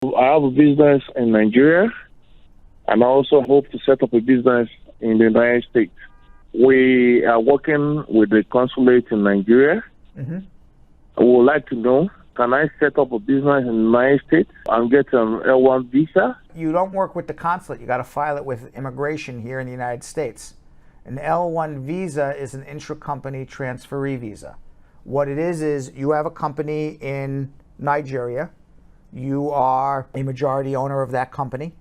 I have a business in Nigeria, and I also hope to set up a business in the United States. We are working with the consulate in Nigeria. Mm-hmm. I would like to know, can I set up a business in the United States and get an L1 visa? You don't work with the consulate. You got to file it with immigration here in the United States. An L1 visa is an intra-company transferee visa. What it is you have a company in Nigeria. You are a majority owner of that company,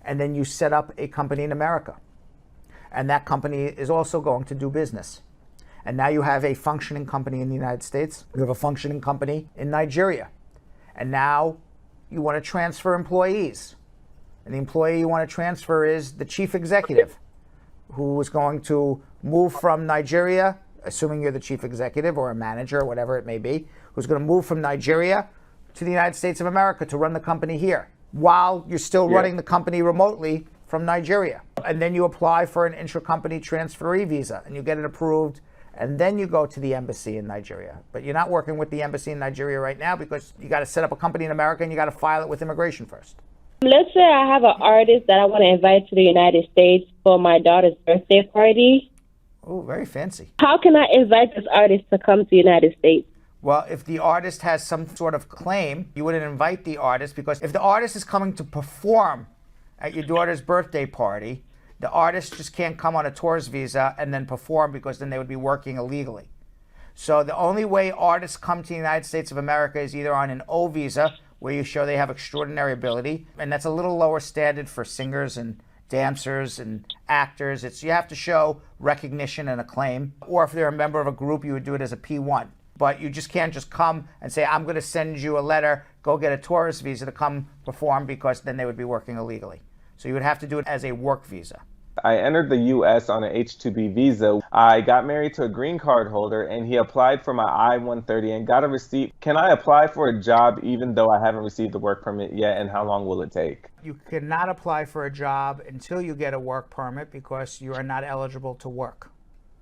and then you set up a company in America. And that company is also going to do business. And now you have a functioning company in the United States. You have a functioning company in Nigeria. And now you want to transfer employees. And the employee you want to transfer is the chief executive, who is going to move from Nigeria, assuming you're the chief executive or a manager or whatever it may be, who's going to move from Nigeria to the United States of America to run the company here, while you're still running the company remotely from Nigeria. And then you apply for an intra-company transferee visa, and you get it approved, and then you go to the embassy in Nigeria. But you're not working with the embassy in Nigeria right now because you got to set up a company in America and you got to file it with immigration first. Let's say I have an artist that I want to invite to the United States for my daughter's birthday party. Oh, very fancy. How can I invite this artist to come to the United States? Well, if the artist has some sort of claim, you wouldn't invite the artist, because if the artist is coming to perform at your daughter's birthday party, the artist just can't come on a tourist visa and then perform, because then they would be working illegally. So the only way artists come to the United States of America is either on an O visa, where you show they have extraordinary ability, and that's a little lower standard for singers and dancers and actors. You have to show recognition and acclaim. Or if they're a member of a group, you would do it as a P1. But you just can't just come and say, I'm going to send you a letter, go get a tourist visa to come perform, because then they would be working illegally. So you would have to do it as a work visa. I entered the U.S. on an H-2B visa. I got married to a green card holder, and he applied for my I-130 and got a receipt. Can I apply for a job even though I haven't received the work permit yet, and how long will it take? You cannot apply for a job until you get a work permit, because you are not eligible to work.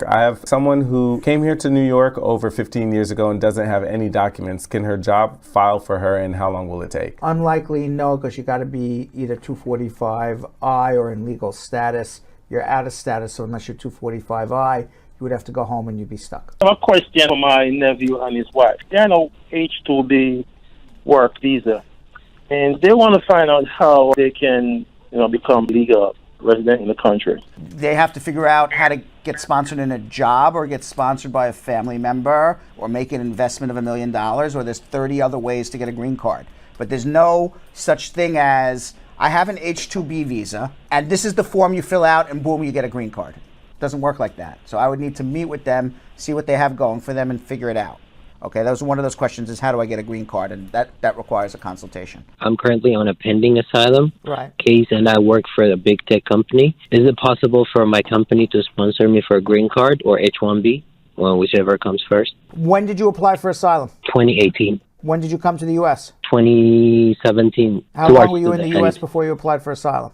I have someone who came here to New York over 15 years ago and doesn't have any documents. Can her job file for her, and how long will it take? Unlikely, no, because you got to be either 245I or in legal status. You're out of status, so unless you're 245I, you would have to go home and you'd be stuck. I have a question for my nephew and his wife. They're on H-2B work visa, and they want to find out how they can, become legal resident in the country. They have to figure out how to get sponsored in a job, or get sponsored by a family member, or make an investment of $1 million, or there's 30 other ways to get a green card. But there's no such thing as, I have an H-2B visa, and this is the form you fill out, and boom, you get a green card. It doesn't work like that. So I would need to meet with them, see what they have going for them, and figure it out. Okay, that was one of those questions, is how do I get a green card? And that requires a consultation. I'm currently on a pending asylum case, and I work for a big tech company. Is it possible for my company to sponsor me for a green card or H-1B? Well, whichever comes first. When did you apply for asylum? 2018. When did you come to the U.S.? 2017. How long were you in the U.S. before you applied for asylum?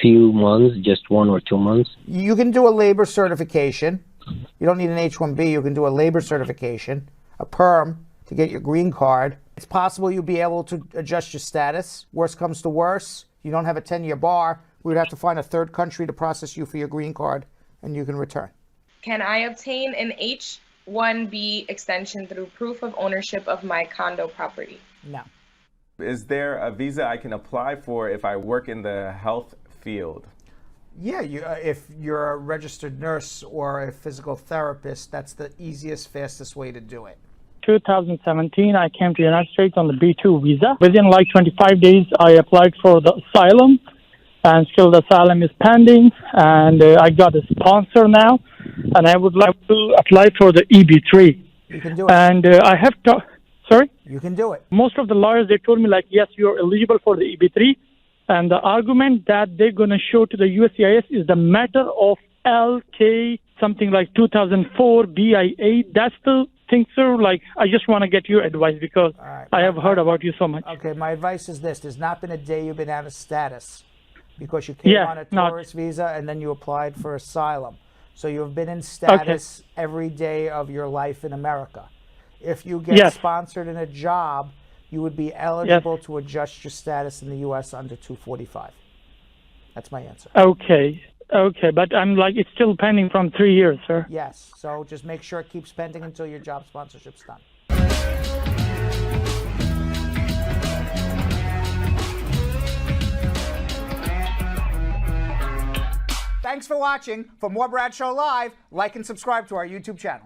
Few months, just 1 or 2 months. You can do a labor certification. You don't need an H-1B. You can do a labor certification, a perm, to get your green card. It's possible you'll be able to adjust your status. Worst comes to worst, you don't have a 10-year bar. We would have to find a third country to process you for your green card, and you can return. Can I obtain an H-1B extension through proof of ownership of my condo property? No. Is there a visa I can apply for if I work in the health field? Yeah, if you're a registered nurse or a physical therapist, that's the easiest, fastest way to do it. 2017, I came to the United States on the B2 visa. Within like 25 days, I applied for the asylum, and still the asylum is pending, and I got a sponsor now, and I would like to apply for the EB3. You can do it. And I have to, sorry? You can do it. Most of the lawyers, they told me like, yes, you're eligible for the EB3. And the argument that they're going to show to the USCIS is the matter of LK, something like 2004 BI8. That's the thing, sir. Like, I just want to get your advice, because I have heard about you so much. Okay, my advice is this. There's not been a day you've been out of status because you came on a tourist visa and then you applied for asylum. So you've been in status every day of your life in America. If you get sponsored in a job, you would be eligible to adjust your status in the U.S. under 245. That's my answer. Okay, but I'm like, it's still pending from 3 years, sir. Yes, so just make sure it keeps pending until your job sponsorship's done. Thanks for watching. For more Brad Show Live, like and subscribe to our YouTube channel.